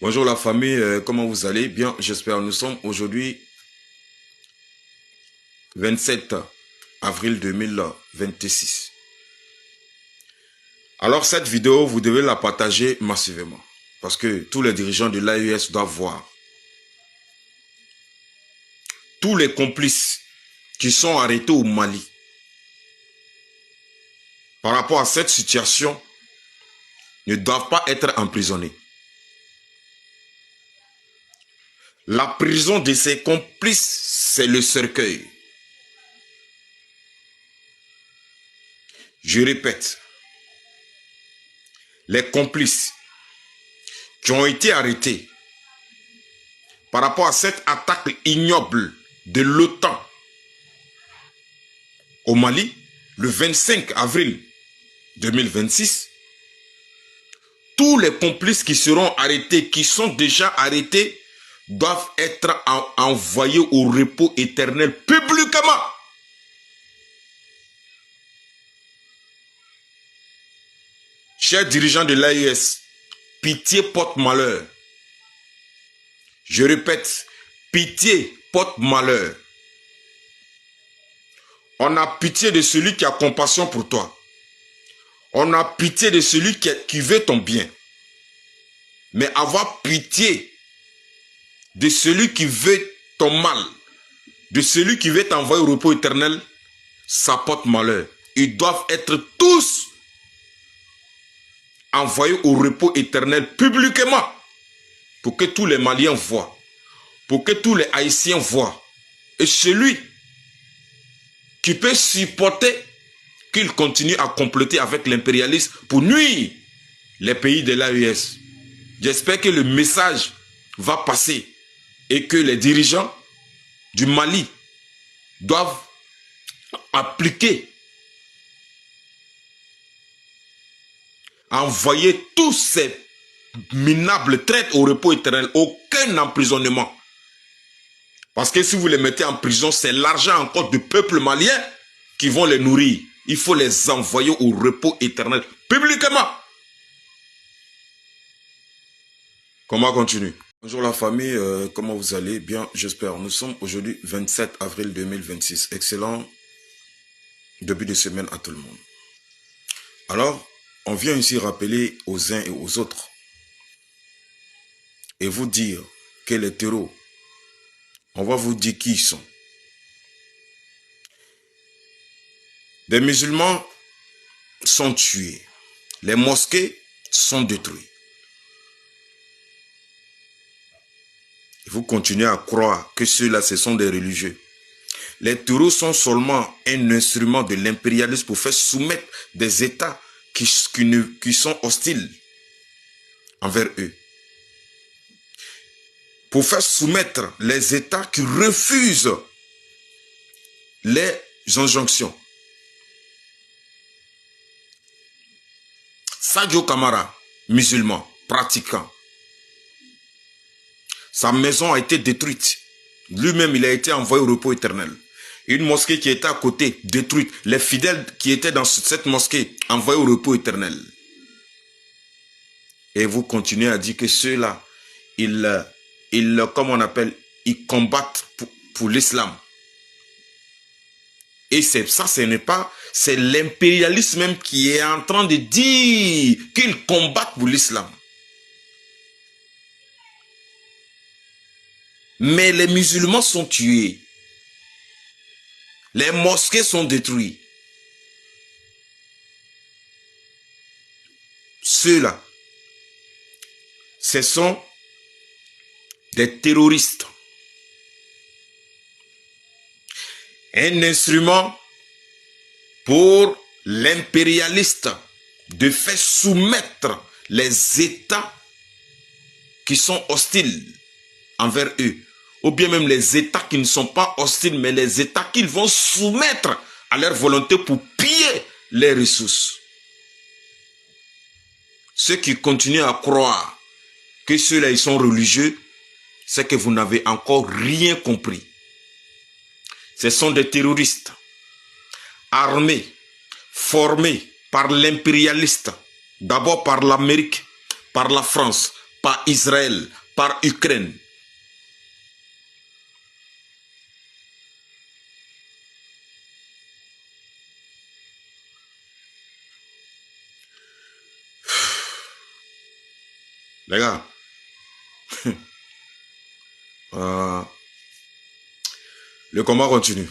Bonjour la famille, comment vous allez? Bien, j'espère. Nous sommes aujourd'hui 27 avril 2026. Alors cette vidéo, vous devez la partager massivement. Parce que tous les dirigeants de l'AES doivent voir. Tous les complices qui sont arrêtés au Mali par rapport à cette situation ne doivent pas être emprisonnés. La prison de ces complices, c'est le cercueil. Je répète, les complices qui ont été arrêtés par rapport à cette attaque ignoble de l'OTAN au Mali, le 25 avril 2026, tous les complices qui seront arrêtés, qui sont déjà arrêtés, doivent être envoyés au repos éternel publiquement. Chers dirigeants de l'AES, pitié porte malheur. Je répète, pitié porte malheur. On a pitié de celui qui a compassion pour toi. On a pitié de celui qui veut ton bien. Mais avoir pitié de celui qui veut ton mal, de celui qui veut t'envoyer au repos éternel, ça porte malheur. Ils doivent être tous envoyés au repos éternel publiquement pour que tous les Maliens voient, pour que tous les Haïtiens voient. Et celui qui peut supporter qu'il continue à comploter avec l'impérialisme pour nuire les pays de l'AES. J'espère que le message va passer et que les dirigeants du Mali doivent appliquer, envoyer tous ces minables traîtres au repos éternel, aucun emprisonnement. Parce que si vous les mettez en prison, c'est l'argent encore du peuple malien qui vont les nourrir. Il faut les envoyer au repos éternel publiquement. Comment continue? Bonjour la famille, comment vous allez? Bien, j'espère. Nous sommes aujourd'hui 27 avril 2026. Excellent début de semaine à tout le monde. Alors, on vient ici rappeler aux uns et aux autres et vous dire que les terreaux, on va vous dire qui ils sont. Des musulmans sont tués. Les mosquées sont détruites. Vous continuez à croire que ceux-là, ce sont des religieux. Les terreaux sont seulement un instrument de l'impérialisme pour faire soumettre des États qui sont hostiles envers eux. Pour faire soumettre les États qui refusent les injonctions. Sadio Kamara, musulman, pratiquant. Sa maison a été détruite. Lui-même, il a été envoyé au repos éternel. Une mosquée qui était à côté, détruite. Les fidèles qui étaient dans cette mosquée, envoyés au repos éternel. Et vous continuez à dire que ceux-là, comme on appelle, ils combattent pour l'islam. Et ça, ce n'est pas, c'est l'impérialisme même qui est en train de dire qu'ils combattent pour l'islam. Mais les musulmans sont tués. Les mosquées sont détruites. Ceux-là, ce sont des terroristes. Un instrument pour l'impérialiste de faire soumettre les États qui sont hostiles envers eux. Ou bien même les États qui ne sont pas hostiles, mais les États qu'ils vont soumettre à leur volonté pour piller les ressources. Ceux qui continuent à croire que ceux-là, ils sont religieux, c'est que vous n'avez encore rien compris. Ce sont des terroristes armés, formés par l'impérialiste, d'abord par l'Amérique, par la France, par Israël, par Ukraine. Les gars, le combat continue.